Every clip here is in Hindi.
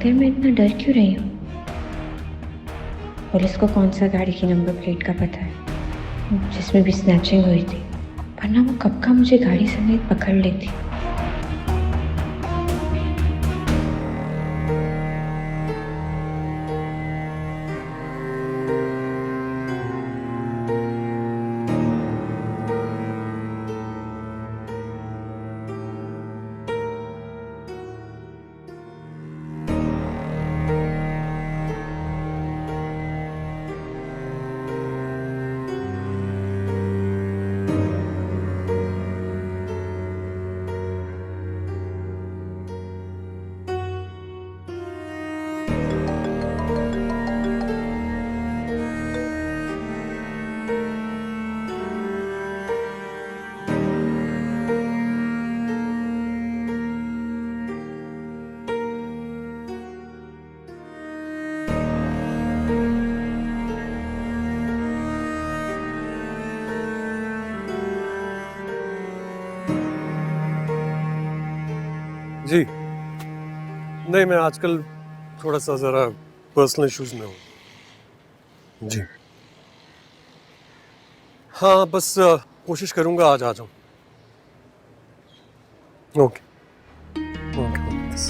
आखिर मैं इतना डर क्यों रही हूँ? पुलिस को कौन सा गाड़ी की नंबर प्लेट का पता है जिसमें भी स्नैचिंग हुई थी, वरना वो कब का मुझे गाड़ी समेत पकड़ लेती। जी नहीं, मैं आजकल थोड़ा सा ज़रा पर्सनल इश्यूज में हूँ जी। हाँ बस कोशिश करूँगा आज आ जाऊँ। ओके ओके बस।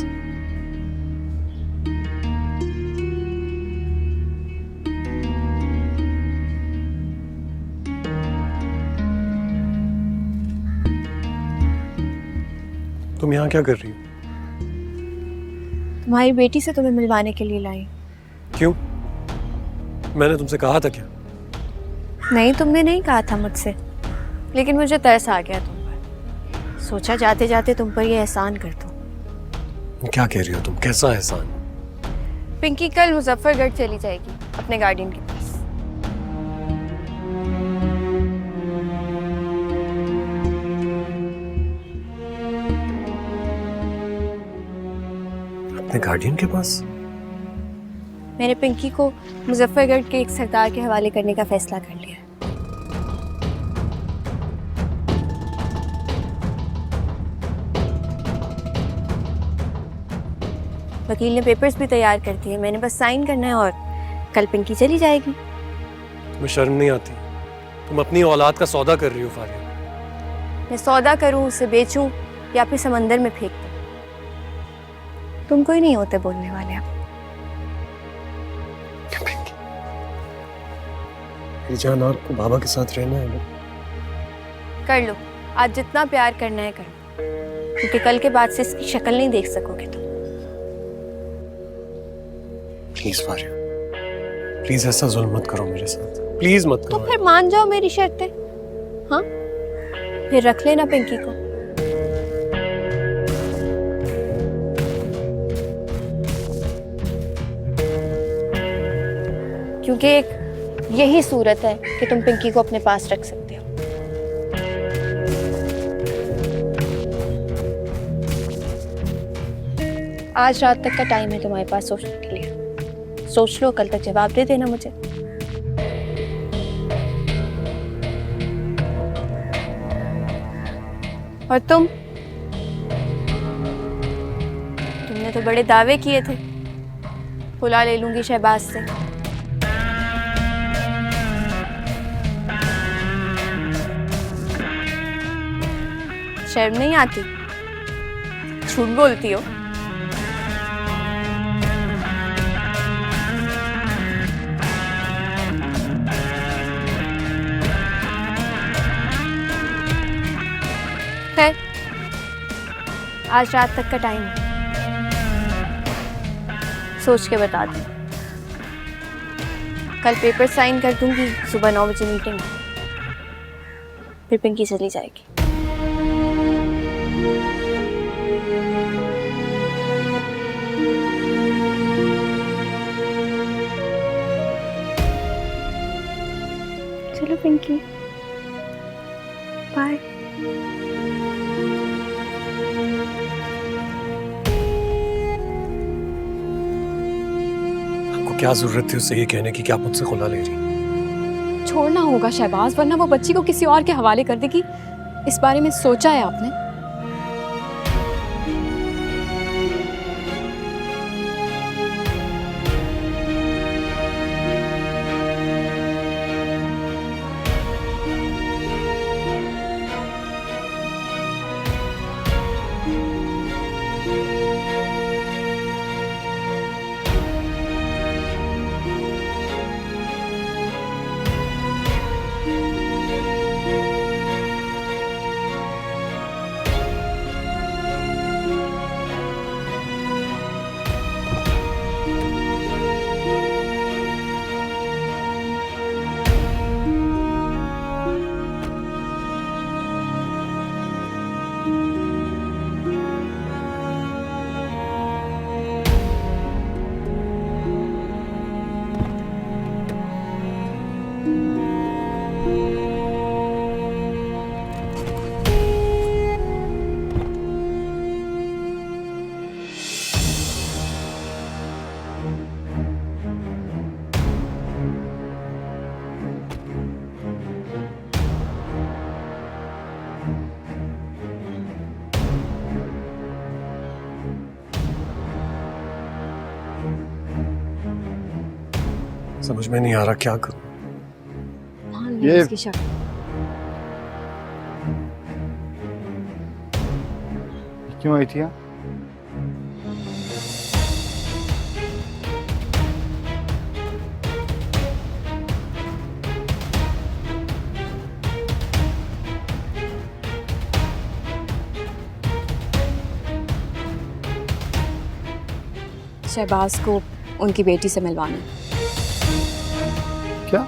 तुम यहाँ क्या कर रही हो? तुम्हारी बेटी से तुम्हें मिलवाने के लिए लाई। क्यों? मैंने तुमसे कहा था क्या? नहीं, तुमने नहीं कहा था मुझसे, लेकिन मुझे तरस आ गया तुम पर। सोचा जाते जाते तुम पर ये एहसान कर दूं। क्या कह रही हो तुम? कैसा एहसान? पिंकी कल मुजफ्फरगढ़ चली जाएगी अपने गार्डियन के पास। अपने गार्डियन के पास? मैंने पिंकी को मुजफ्फरगढ़ के एक सरदार के हवाले करने का फैसला कर लिया है। वकील ने पेपर्स भी तैयार कर दिए, मैंने बस साइन करना है और कल पिंकी चली जाएगी। तुम्हें शर्म नहीं आती? तुम अपनी औलाद का सौदा कर रही हो फारिया। मैं सौदा करूं, उसे बेचूं या फिर समंदर में फेंक दूं, तुम कोई नहीं होते बोलने वाले। आप जान, आपको बाबा के साथ रहना है ना? कर लो, आज जितना प्यार करना है कर लो, क्योंकि कल के बाद से इसकी शक्ल नहीं देख सकोगे तुम। प्लीज फारिया, प्लीज ऐसा जुल्म मत करो मेरे साथ, प्लीज मत करो। तो फिर मान जाओ मेरी शर्तें। हाँ, फिर रख लेना पिंकी को। क्योंकि एक यही सूरत है कि तुम पिंकी को अपने पास रख सकते हो। आज रात तक का टाइम है तुम्हारे पास सोचने के लिए। सोच लो, कल तक जवाब दे देना मुझे। और तुमने तो बड़े दावे किए थे, खुला ले लूंगी शहबाज से। शर्म नहीं आती? झूठ बोलती हो। खैर, आज रात तक का टाइम है, सोच के बता दूं। कल पेपर साइन कर दूंगी, सुबह 9 बजे मीटिंग, फिर पिंकी चली जाएगी। चलो पिंकी, बाय। आपको क्या जरूरत थी उससे ये कहने की कि आप मुझसे खुला ले रही? छोड़ना होगा शहबाज, वरना वो बच्ची को किसी और के हवाले कर देगी। इस बारे में सोचा है आपने? समझ में नहीं आ रहा क्या करूं। मान ली इसकी शक्ल। क्यों आई थी यहाँ? शहबाज को उनकी बेटी से मिलवाना। क्या?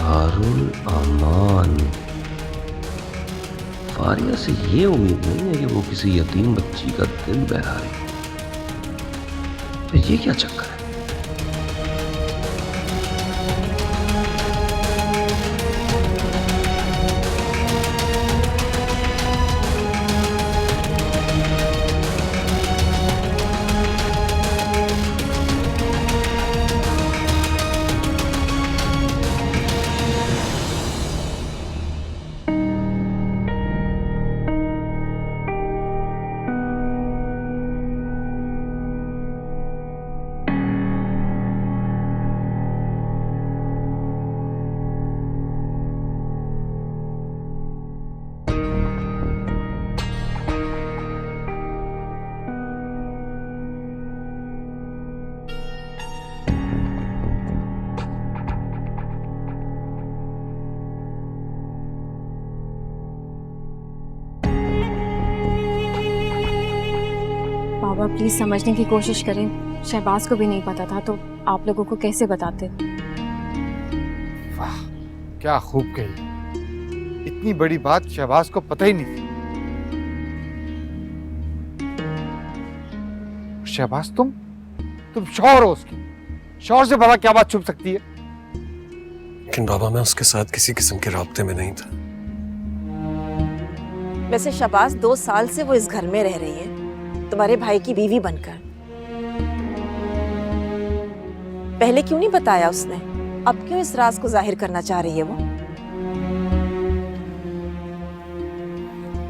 दारुल अमान। फारिया से ये उम्मीद नहीं है कि वो किसी यतीम बच्ची का दिल बहला रही। तो ये क्या चक्कर है? बाबा प्लीज समझने की कोशिश करें। शहबाज को भी नहीं पता था तो आप लोगों को कैसे बताते। वाह, क्या खूब कही। इतनी बड़ी बात शहबाज को पता ही नहीं थी। शहबाज तुम शौहर हो उसकी। शौहर से बड़ा क्या बात छुप सकती है? लेकिन बाबा मैं उसके साथ किसी किस्म के राब्ते में नहीं था। वैसे शहबाज 2 साल से वो इस घर में रह रही है, तुम्हारे भाई की बीवी बनकर। पहले क्यों नहीं बताया उसने? अब क्यों इस राज को जाहिर करना चाह रही है वो?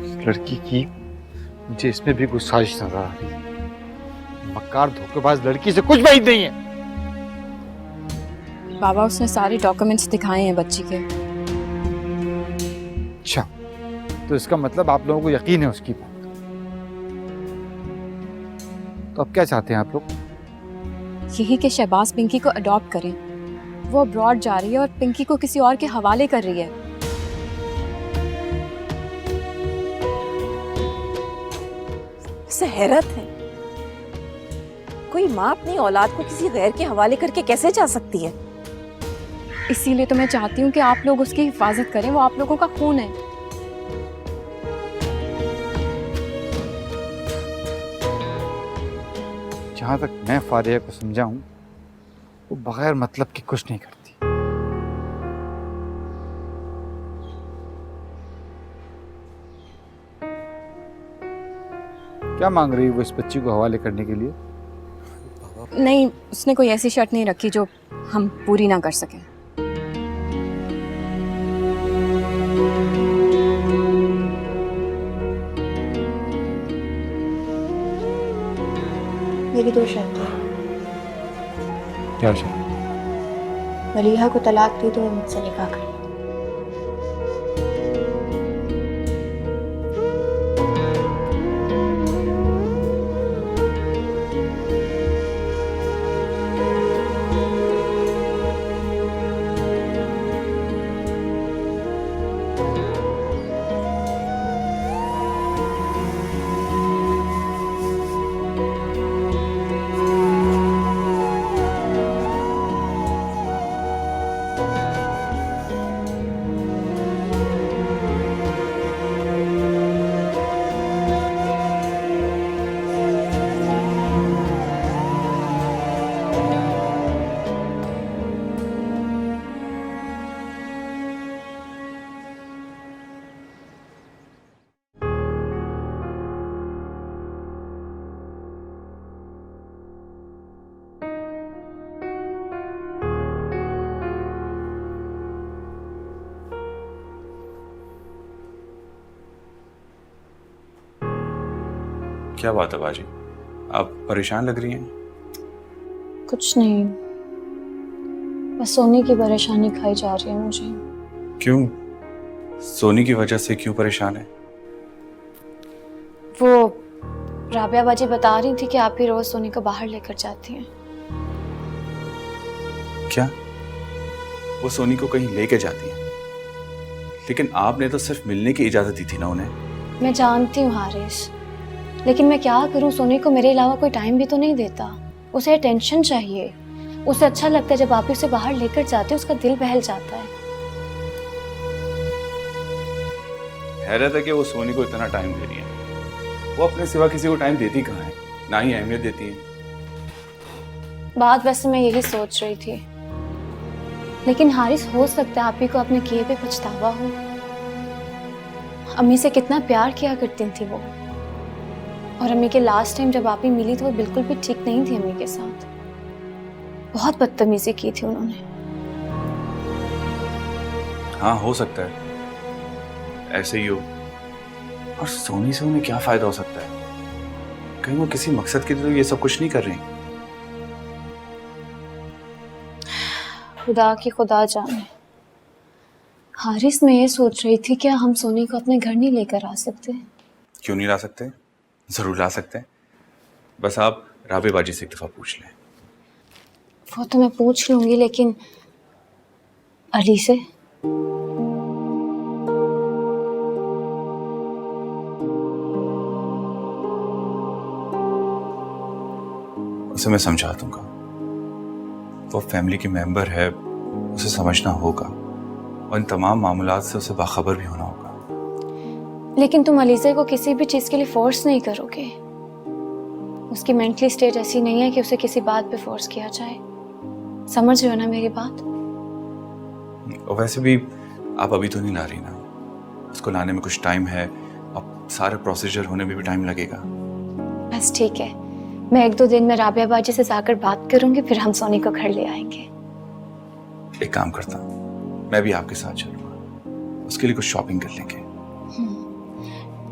इस लड़की की मुझे इसमें भी गुस्साइश नजर आ रही है। मक्कार धोखेबाज लड़की से कुछ उम्मीद नहीं है। बाबा उसने सारे डॉक्यूमेंट्स दिखाए हैं बच्ची के। अच्छा, तो इसका मतलब आप लोगों को यकीन है उसकी बात। तो अब क्या चाहते हैं आप लोग? यही कि शहबाज पिंकी को अडॉप्ट करें। वो अब्रॉड जा रही है और पिंकी को किसी और के हवाले कर रही है। इससे हैरत है, कोई माँ अपनी औलाद को किसी गैर के हवाले करके कैसे जा सकती है? इसीलिए तो मैं चाहती हूँ कि आप लोग उसकी हिफाजत करें। वो आप लोगों का खून है। जहां तक मैं फारिया को समझा हूं, वो बगैर मतलब के कुछ नहीं करती। क्या मांग रही है वो इस बच्ची को हवाले करने के लिए? नहीं, उसने कोई ऐसी शर्त नहीं रखी जो हम पूरी ना कर सकें। मेरी 2 शर्तें। क्या शर्त? मलीहा को तलाक दी तो वो मुझसे निकाह कर। क्या बात है बाजी, आप परेशान लग रही हैं? कुछ नहीं, बस सोने की परेशानी खाई जा रही है मुझे। क्यों? सोनी की वजह से क्यों परेशान है? वो राबिया बाजी बता रही थी कि आप ही रोज सोनी को बाहर लेकर जाती हैं। क्या वो सोनी को कहीं लेके जाती है? लेकिन आपने तो सिर्फ मिलने की इजाजत दी थी ना उन्हें। मैं जानती हूँ हारिस, लेकिन मैं क्या करूँ, सोनी को मेरे अलावा कोई टाइम भी तो नहीं देता। उसे अटेंशन चाहिए, उसे अच्छा लगता है जब आप ही उसे बाहर लेकर जाते हो, उसका दिल बहल जाता है। हैरत है कि वो सोनी को इतना टाइम दे रही है। वो अपने सिवा किसी को टाइम देती कहाँ है, ना ही अहमियत देती है। बात वैसे मैं यही सोच रही थी, लेकिन हारिस हो सकता है आप ही को अपने किए पे पछतावा हो। अम्मी से कितना प्यार किया करती थी वो, और अम्मी के लास्ट टाइम जब आप ही मिली तो वो बिल्कुल भी ठीक नहीं थी अम्मी के साथ। बहुत बदतमीजी की थी उन्होंने। हाँ हो सकता है ऐसे ही हो। और सोनी से उन्हें क्या फायदा हो सकता है? कहीं वो किसी मकसद के लिए तो ये सब कुछ नहीं कर रही। खुदा की खुदा जाने। हारिस, मैं ये सोच रही थी क्या हम सोनी को अपने घर नहीं लेकर आ सकते? क्यों नहीं ला सकते? जरूर ला सकते हैं। बस आप राबिया बाजी से एक दफा पूछ लें। वो तो मैं पूछ लूंगी, लेकिन अली से? उसे मैं समझा दूंगा। वो फैमिली के मेंबर है, उसे समझना होगा और इन तमाम मामलात से उसे बाखबर भी होना होगा। लेकिन तुम अलीज़ा को किसी भी चीज के लिए फोर्स नहीं करोगे। उसकी मेंटली स्टेट ऐसी नहीं है कि उसे किसी बात पे फोर्स किया जाए। समझ रहे हो ना मेरी बात? और वैसे भी आप अभी तो नहीं ला रही ना, उसको लाने में कुछ टाइम है। अब सारे प्रोसीजर होने में भी टाइम लगेगा। बस ठीक है, मैं 1-2 दिन में राबिया बाजी से जाकर बात करूंगी, फिर हम सोनी को घर ले आएंगे। एक काम करता हूँ, मैं भी आपके साथ चलूंगा। उसके लिए कुछ शॉपिंग कर लेंगे।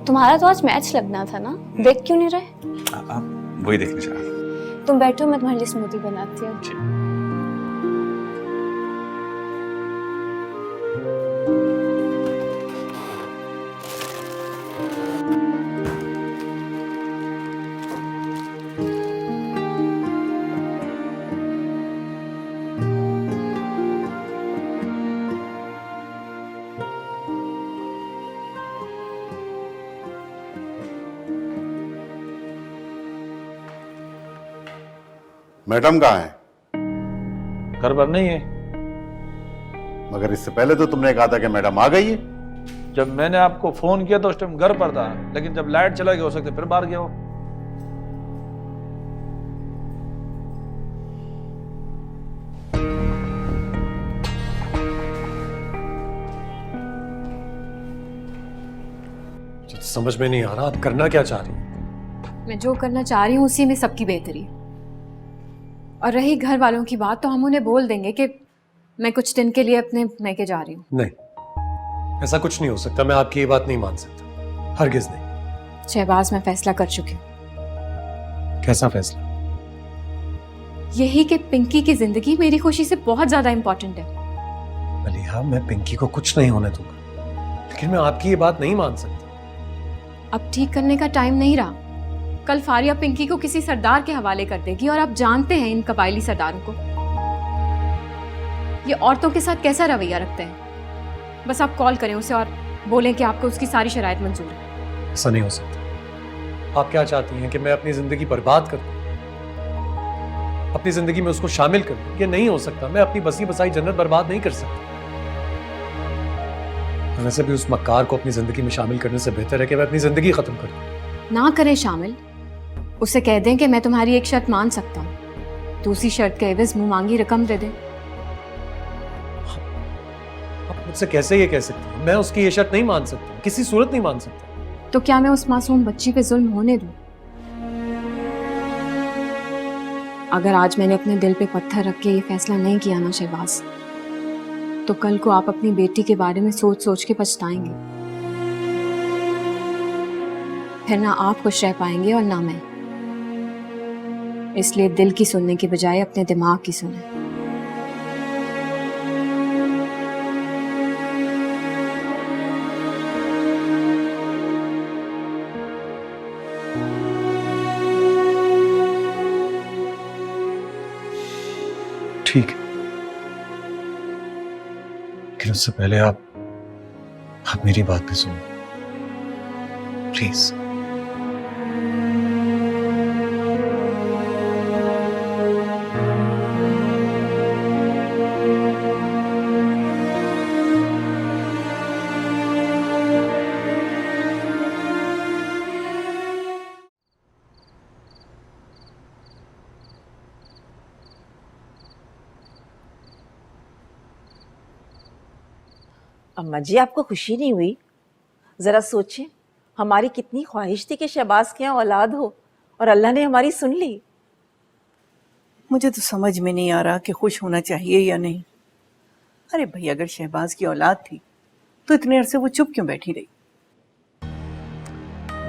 तुम्हारा तो आज मैच लगना था ना, देख क्यों नहीं रहे? आप वही देखने जा रहे। तुम बैठो, मैं तुम्हारे लिए स्मूदी बनाती हूँ। मैडम कहाँ है? घर पर नहीं है। मगर इससे पहले तो तुमने कहा था कि मैडम आ गई है। जब मैंने आपको फोन किया तो उस टाइम घर पर था, लेकिन जब लाइट चला गया हो सकता है फिर बाहर गया हो। समझ में नहीं आ रहा आप करना क्या चाह रही हैं? मैं जो करना चाह रही हूँ उसी में सबकी बेहतरी। और रही घर वालों की बात, तो हम उन्हें बोल देंगे कि मैं कुछ दिन के लिए अपने मैके जा रही हूँ। नहीं, ऐसा कुछ नहीं हो सकता। मैं आपकी ये बात नहीं मान सकता, हरगिज नहीं। शहबाज, मैं फैसला कर चुकी हूँ। कैसा फैसला? यही कि पिंकी की जिंदगी मेरी खुशी से बहुत ज्यादा इंपॉर्टेंट है। मलिहा, मैं पिंकी को कुछ नहीं होने दूंगा, लेकिन मैं आपकी ये बात नहीं मान सकता। अब ठीक करने का टाइम नहीं रहा। कल फारिया पिंकी को किसी सरदार के हवाले कर देगी, और आप जानते हैं इन कबायली सरदारों को, ये औरतों के साथ कैसा रवैया रखते हैं। बस आप कॉल करें उसे और बोलें कि आपको उसकी सारी शराइत मंजूर है। ऐसा नहीं हो सकता। आप क्या चाहती हैं कि मैं अपनी जिंदगी बर्बाद कर दूं, अपनी जिंदगी में उसको शामिल कर दूं? ये नहीं हो सकता। मैं अपनी बसी बसाई जन्नत बर्बाद नहीं कर सकता। वैसे भी उस मक्कार को अपनी जिंदगी में शामिल करने से बेहतर है कि मैं अपनी जिंदगी खत्म कर दूं। ना करें शामिल, उसे कह दें कि मैं तुम्हारी एक शर्त मान सकता हूँ, दूसरी शर्त के एवज मुंह मांगी रकम दे दें। आप मुझसे कैसे ये कह सकती हैं? मैं उसकी ये शर्त नहीं मान सकता, किसी सूरत नहीं मान सकता। तो क्या मैं उस मासूम बच्ची पे जुल्म होने दूं? अगर आज मैंने अपने दिल पे पत्थर रख के ये फैसला नहीं किया ना शहबाज, तो कल को आप अपनी बेटी के बारे में सोच सोच के पछताएंगे। फिर ना आप खुश रह पाएंगे और ना मैं। इसलिए दिल की सुनने की बजाय अपने दिमाग की सुने। ठीक है, लेकिन उससे पहले आप मेरी बात भी सुनो प्लीज। अम्मा जी, आपको खुशी नहीं हुई? जरा सोचें, हमारी कितनी ख्वाहिश थी कि शहबाज के यहाँ औलाद हो और अल्लाह ने हमारी सुन ली। मुझे तो समझ में नहीं आ रहा कि खुश होना चाहिए या नहीं। अरे भाई, अगर शहबाज की औलाद थी तो इतने अरसे वो चुप क्यों बैठी रही?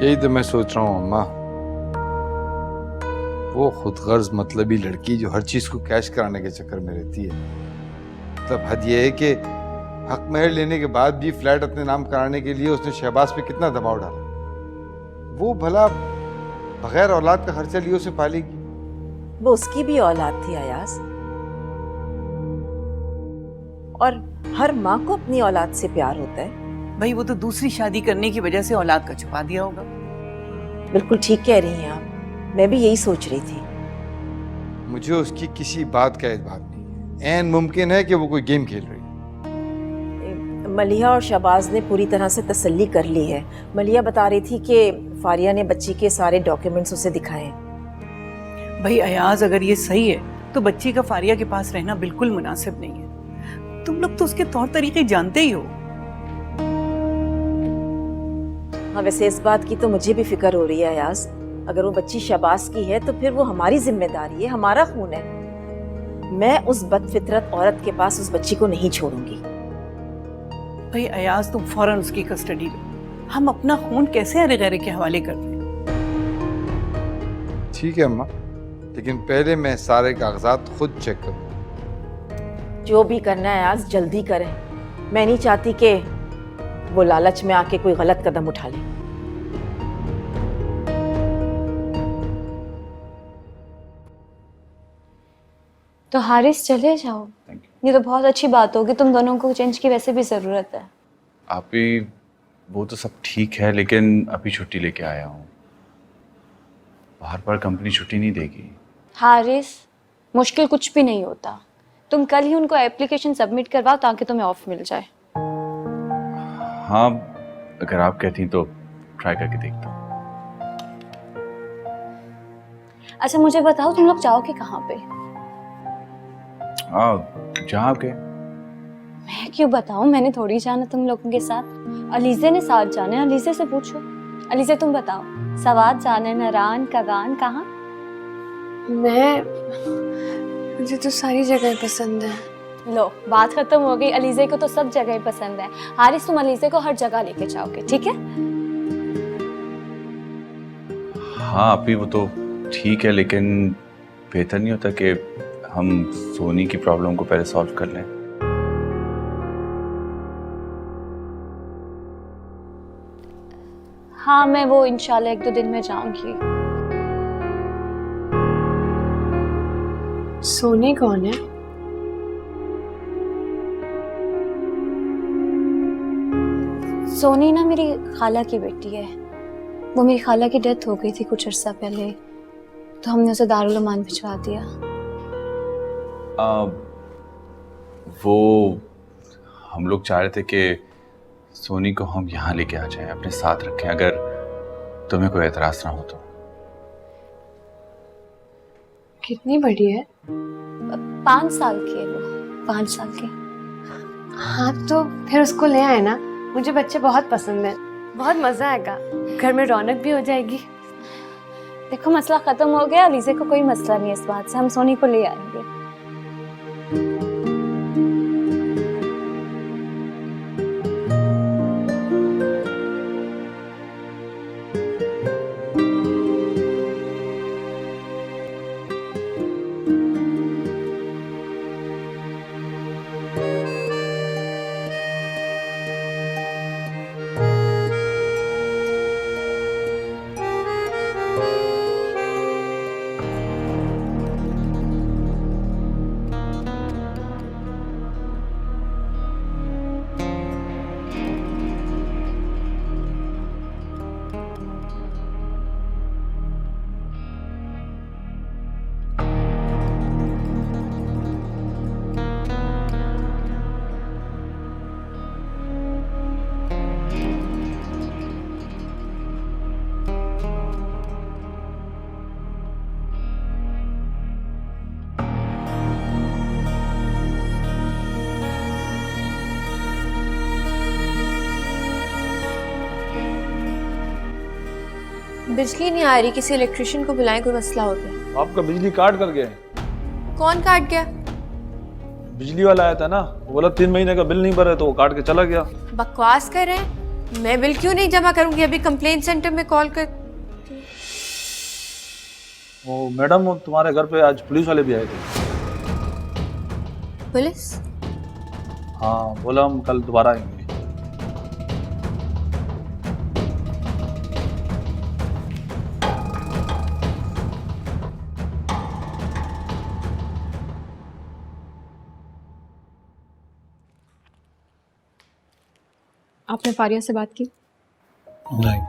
यही तो मैं सोच रहा हूँ अम्मा। वो खुदगर्ज मतलबी लड़की जो हर चीज को कैश कराने के चक्कर में रहती है। मतलब हद ये है कि हक महर लेने के बाद भी फ्लैट अपने नाम कराने के लिए उसने शहबाज पे कितना दबाव डाला। वो भला बगैर औलाद का खर्चा लिए उसे पालेगी। वो उसकी भी औलाद थी अयाज, और हर माँ को अपनी औलाद से प्यार होता है। भाई, वो तो दूसरी शादी करने की वजह से औलाद का छुपा दिया होगा। बिल्कुल ठीक कह रही हैं आप, मैं भी यही सोच रही थी। मुझे उसकी किसी बात का एतबार नहीं है। ऐन मुमकिन है कि वो कोई गेम खेल रही है। मलिहा और शहबाज ने पूरी तरह से तसल्ली कर ली है। मलिहा बता रही थी कि फारिया ने बच्ची के सारे डॉक्यूमेंट्स उसे दिखाए। भाई अयाज, अगर ये सही है तो बच्ची का फारिया के पास रहना बिल्कुल मुनासिब नहीं है। तुम लोग तो उसके तौर तरीके जानते ही हो। हाँ, वैसे इस बात की तो मुझे भी फिक्र हो रही है अयाज। अगर वो बच्ची शहबाज की है तो फिर वो हमारी जिम्मेदारी है, हमारा खून है। मैं उस बदफितरत औरत के पास उस बच्ची को नहीं छोड़ूंगी। भाई अयाज, तुम फौरन उसकी कस्टडी लो। हम अपना खून कैसे अरे गैरे के हवाले कर दें? ठीक है अम्मा, लेकिन पहले मैं सारे कागजात खुद चेक करूँ। जो भी करना है आज जल्दी करें। मैं नहीं चाहती कि वो लालच में आके कोई गलत कदम उठा ले। तो हारिस, चले जाओ। ये तो बहुत अच्छी बात होगी, तुम दोनों को चेंज की वैसे भी ज़रूरत है। आप भी, वो तो सब ठीक है, लेकिन अभी छुट्टी लेके आया हूँ। बार बार कंपनी छुट्टी नहीं देगी। हारिस, मुश्किल कुछ भी नहीं होता। तुम कल ही उनको एप्लीकेशन सबमिट करवाओ ताकि तुम्हें ऑफ मिल जाए। हाँ, अगर आप कहती तो ट्राई करके देखता हूँ। अच्छा मुझे बताओ, तुम लोग जाओगे कहाँ पे? जहाँ आप गए। मैं क्यों बताऊं, मैंने थोड़ी जाना तुम लोगों के साथ। अलीजे ने साथ जाना है, अलीजे से पूछो। अलीजे तुम बताओ, सवाद जाना है, नरान, कगान, कहाँ? मुझे तो सारी जगह पसंद है। लो, बात खत्म हो गई। अलीजे को तो सब जगह पसंद है। हारिस, तुम अलीजे को हर जगह लेके जाओगे, ठीक है? हाँ अभी वो तो ठीक है, लेकिन बेहतर नहीं होता कि हम सोनी की प्रॉब्लम को पहले सॉल्व कर लें? हाँ, मैं वो इंशाल्लाह 1-2 दिन में जाऊंगी। सोनी कौन है? सोनी ना मेरी खाला की बेटी है। वो मेरी खाला की डेथ हो गई थी कुछ अर्सा पहले, तो हमने उसे दारुल अमान भिजवा दिया। वो हम लोग चाह रहे थे कि सोनी को हम यहाँ लेके आ जाएं, अपने साथ रखें, अगर तुम्हें कोई एतराज ना हो तो। कितनी बड़ी है? 5 साल की है वो, 5 साल की। हाँ तो फिर उसको ले आए ना, मुझे बच्चे बहुत पसंद है। बहुत मजा आएगा, घर में रौनक भी हो जाएगी। देखो, मसला खत्म हो गया। अलीजे को कोई मसला नहीं है इस बात से, हम सोनी को ले आएंगे। बिजली नहीं आ रही, किसी इलेक्ट्रिशियन को बुलाएं, कोई मसला हो गया। आपका बिजली काट कर गए। कौन काट गया? बिजली वाला आया था ना, वो बोला 3 महीने का बिल नहीं भरा तो वो काट के चला गया। बकवास कर रहे हैं, मैं बिल क्यों नहीं जमा करूंगी, अभी कंप्लेंट सेंटर में कॉल कर। वो मैडम, वो तुम्हारे घर पे आज पुलिस वाले भी आए थे। पुलिस? हाँ, बोला हम कल दोबारा आएंगे। आपने फारिया से बात की? नहीं।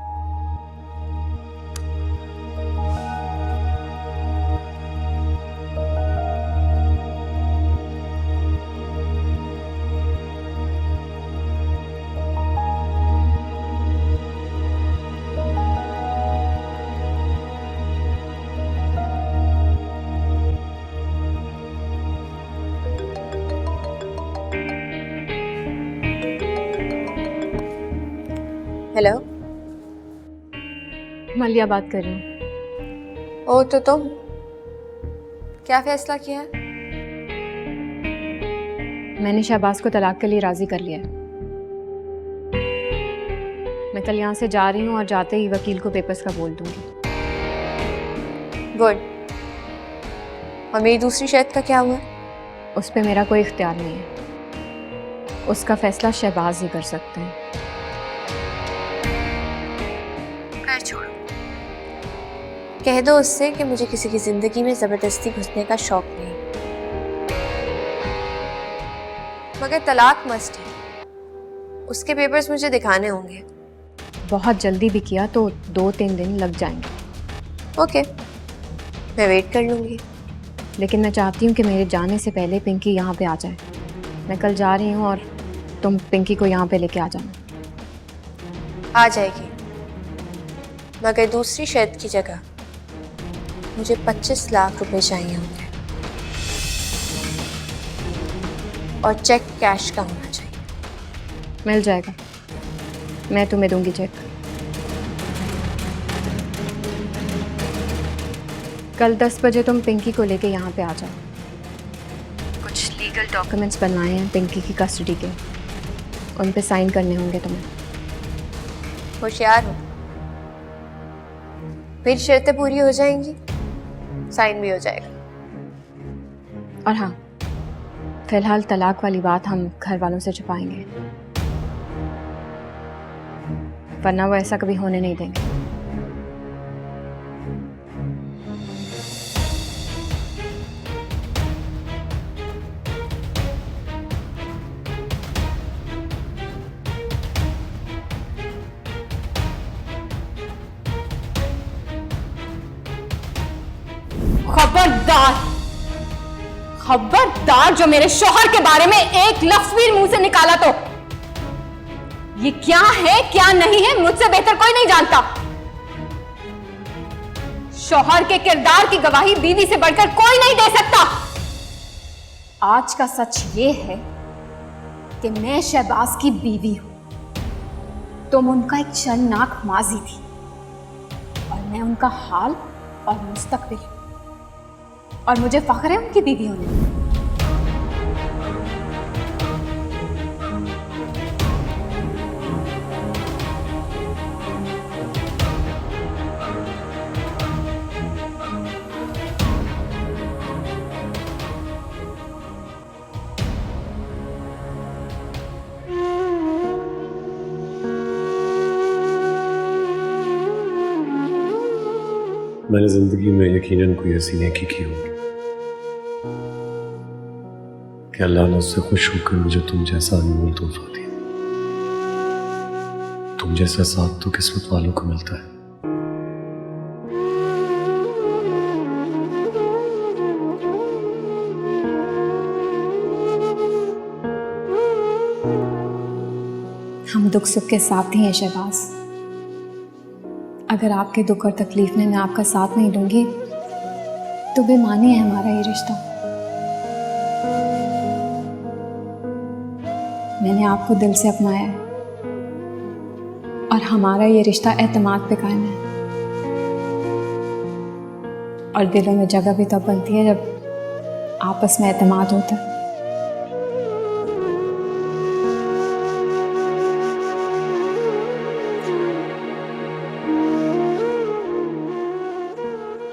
हेलो, मलिया बात कर रही हूँ। ओ तो तुम क्या फैसला किया है? मैंने शहबाज को तलाक के लिए राजी कर लिया है। मैं कल यहाँ से जा रही हूँ और जाते ही वकील को पेपर्स का बोल दूंगी। गुड। और मेरी दूसरी शर्त का क्या हुआ? उस पर मेरा कोई इख्तियार नहीं है, उसका फैसला शहबाज ही कर सकते हैं। छोड़ो, कह दो उससे कि मुझे किसी की जिंदगी में जबरदस्ती घुसने का शौक नहीं, मगर तलाक मस्ट है। उसके पेपर्स मुझे दिखाने होंगे। बहुत जल्दी भी किया तो 2-3 दिन लग जाएंगे। ओके, मैं वेट कर लूंगी। लेकिन मैं चाहती हूँ कि मेरे जाने से पहले पिंकी यहाँ पे आ जाए। मैं कल जा रही हूँ और तुम पिंकी को यहाँ पे लेके आ जाना। आ जाएगी, मगर दूसरी शर्त की जगह मुझे 25 लाख रुपए चाहिए होंगे और चेक कैश का होना चाहिए। मिल जाएगा, मैं तुम्हें दूंगी चेक। कल 10 बजे तुम पिंकी को लेके यहाँ पे आ जाओ। कुछ लीगल डॉक्यूमेंट्स बनवाए हैं पिंकी की कस्टडी के, उन पे साइन करने होंगे तुम्हें। होशियार हो, मेरी शर्तें पूरी हो जाएंगी, साइन भी हो जाएगा। और हाँ, फिलहाल तलाक वाली बात हम घर वालों से छुपाएंगे, वरना वो ऐसा कभी होने नहीं देंगे। खबरदार, खबरदार जो मेरे शौहर के बारे में एक लफ्ज भी मुंह से निकाला तो ये क्या है क्या नहीं है मुझसे बेहतर कोई नहीं जानता। शौहर के किरदार की गवाही बीवी से बढ़कर कोई नहीं दे सकता। आज का सच ये है कि मैं शहबाज की बीवी हूं, तुम उनका एक शर्मनाक माजी थी और मैं उनका हाल और मुस्तकबिल, और मुझे फख्र है उनकी बीवी होने में। मैंने जिंदगी में यकीनन कोई ऐसी नेकी की होगी कि अल्लाह ने उससे खुश होकर मुझे तुम जैसा अनमोल तोहफा दिया। तुम जैसा साथ तो किस्मत वालों को मिलता है। हम दुख सुख के साथ ही हैं शहबाज। अगर आपके दुख और तकलीफ में मैं आपका साथ नहीं दूंगी तो बेमानी है हमारा ये रिश्ता। मैंने आपको दिल से अपनाया है और हमारा ये रिश्ता एतमाद पे कायम है। और दिलों में जगह भी तब बनती है जब आपस में एतमाद होता है।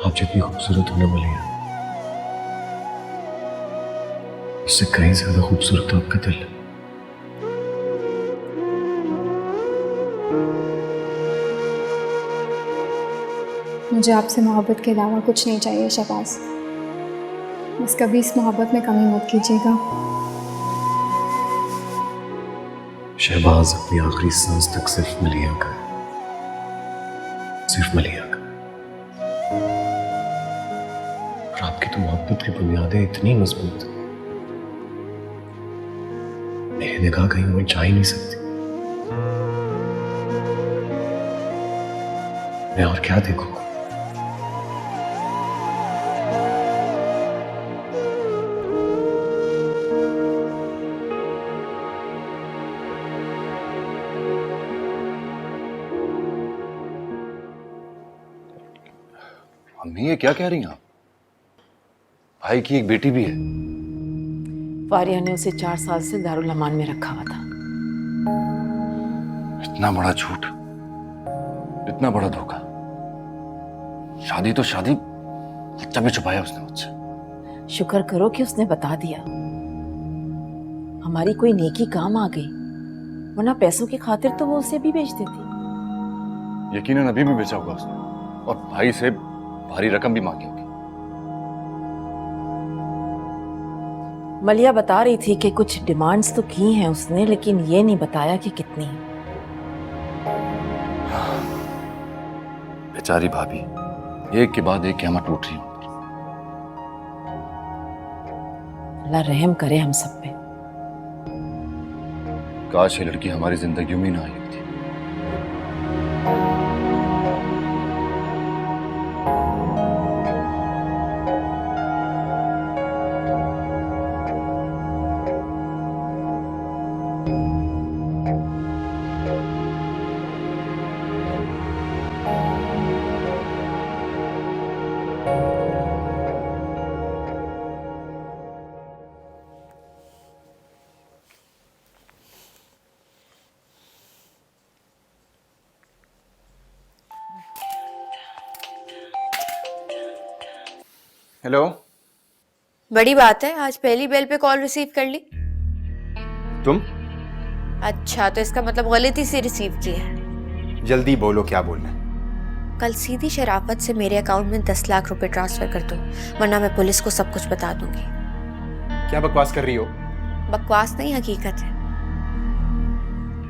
आप जितनी खूबसूरत हो ना मलिया, उससे कहीं ज्यादा खूबसूरत आपका दिल है। मुझे आपसे मोहब्बत के अलावा कुछ नहीं चाहिए शहबाज। बस कभी इस मोहब्बत में कमी मत कीजिएगा। शहबाज अपनी आखिरी सांस तक सिर्फ मलिया का है, सिर्फ मलिया का। और आपकी तो मोहब्बत की बुनियादें इतनी मजबूत हैं, मेरी निगाह कहीं और जा ही नहीं सकती। मैं और क्या देखूंगा? अम्मी ये क्या कह रही हैं आप? भाई की एक बेटी भी है। फारिया ने उसे 4 साल से दारुल अमान में रखा हुआ था। इतना बड़ा झूठ, इतना बड़ा धोखा। शादी तो शादी, बच्चा भी छुपाया उसने मुझसे। शुक्र करो कि उसने बता दिया। हमारी कोई नेकी काम आ गई, वरना पैसों की खातिर तो वो उसे भी बेच देती। यकीनन अभी भी बेचा होगा उसने, और भाई से भारी रकम भी मांगी होगी। मलिया बता रही थी कि कुछ डिमांड्स तो की हैं उसने, लेकिन ये नहीं बताया कि कितनी। बेचारी भाभी, एक के बाद एक क़यामत टूट रही हूं। अल्लाह रहम करे हम सब पे। काश ये लड़की हमारी जिंदगी में ना आई होती। हेलो। बड़ी बात है, आज पहली बेल पे कॉल रिसीव कर ली। तुम? अच्छा, तो इसका मतलब गलती से रिसीव की है। जल्दी बोलो क्या बोलना है। कल सीधी शराफत से मेरे अकाउंट में 10 लाख रुपए ट्रांसफर कर दो, वरना मैं पुलिस को सब कुछ बता दूंगी। क्या बकवास कर रही हो? बकवास नहीं, हकीकत है।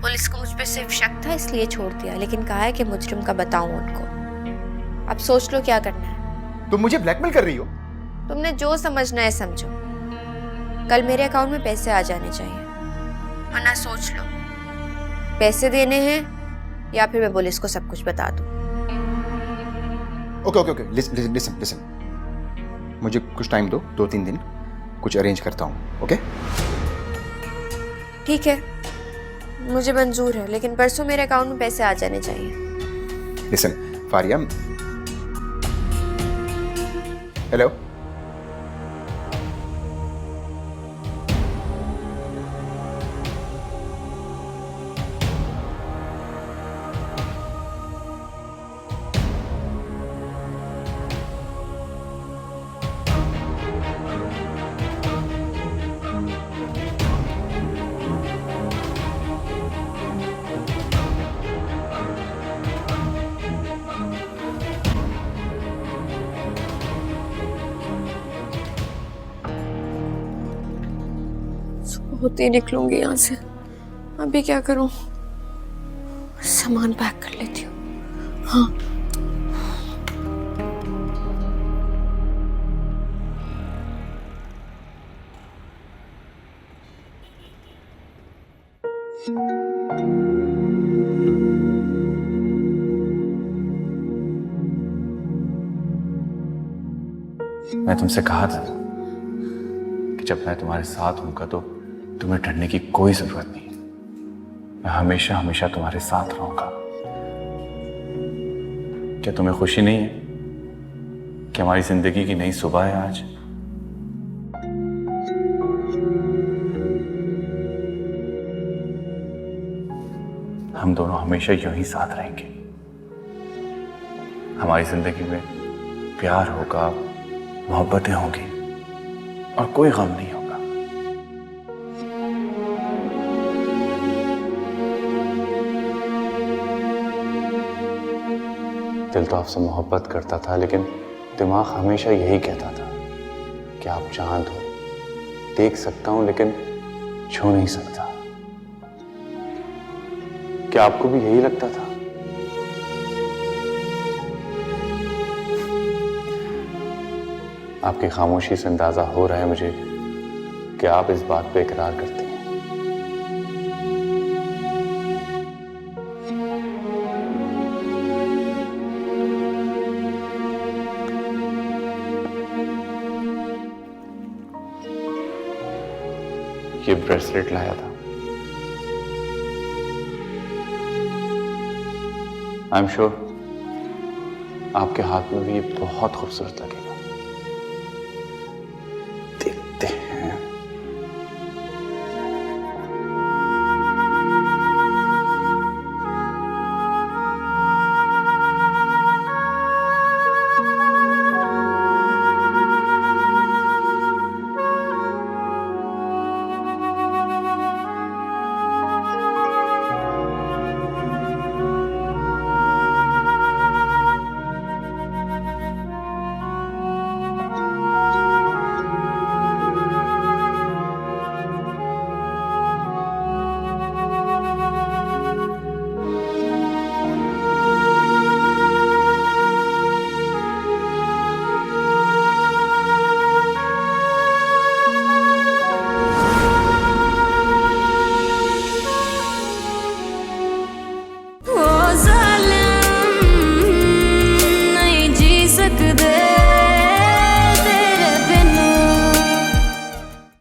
पुलिस को मुझ पे सिर्फ शक था इसलिए छोड़ दिया, लेकिन कहा है कि मुजरिम का बताऊं उनको। अब सोच लो क्या करना है। तुम मुझे ब्लैकमेल कर रही हो? तुमने जो समझना है समझो। कल मेरे अकाउंट में पैसे आ जाने चाहिए, वरना सोच लो पैसे देने हैं या फिर मैं पुलिस को सब कुछ बता दूं। Okay okay okay, listen. मुझे कुछ टाइम दो, 2-3 दिन, कुछ अरेंज करता हूँ। ओके ठीक है, मुझे मंजूर है, लेकिन परसों मेरे अकाउंट में पैसे आ जाने चाहिए। लिसन फारिया। हेलो। होते ही निकलूंगी यहाँ से। अभी क्या करूं? सामान पैक कर लेती हूँ। हाँ, मैं तुमसे कहा था कि जब मैं तुम्हारे साथ होऊंगा तो तुम्हें डरने की कोई जरूरत नहीं। मैं हमेशा हमेशा तुम्हारे साथ रहूंगा। क्या तुम्हें खुशी नहीं है कि हमारी जिंदगी की नई सुबह है आज। हम दोनों हमेशा यूं ही साथ रहेंगे। हमारी जिंदगी में प्यार होगा, मोहब्बतें होंगी और कोई गम नहीं होगा। दिल तो आपसे मोहब्बत करता था, लेकिन दिमाग हमेशा यही कहता था कि आप चांद हो, देख सकता हूं लेकिन छू नहीं सकता। क्या आपको भी यही लगता था? आपकी खामोशी से अंदाजा हो रहा है मुझे कि आप इस बात पे इकरार करते हैं। ये ब्रेसलेट लाया था। आई एम श्योर आपके हाथ में भी ये बहुत खूबसूरत लगेगा।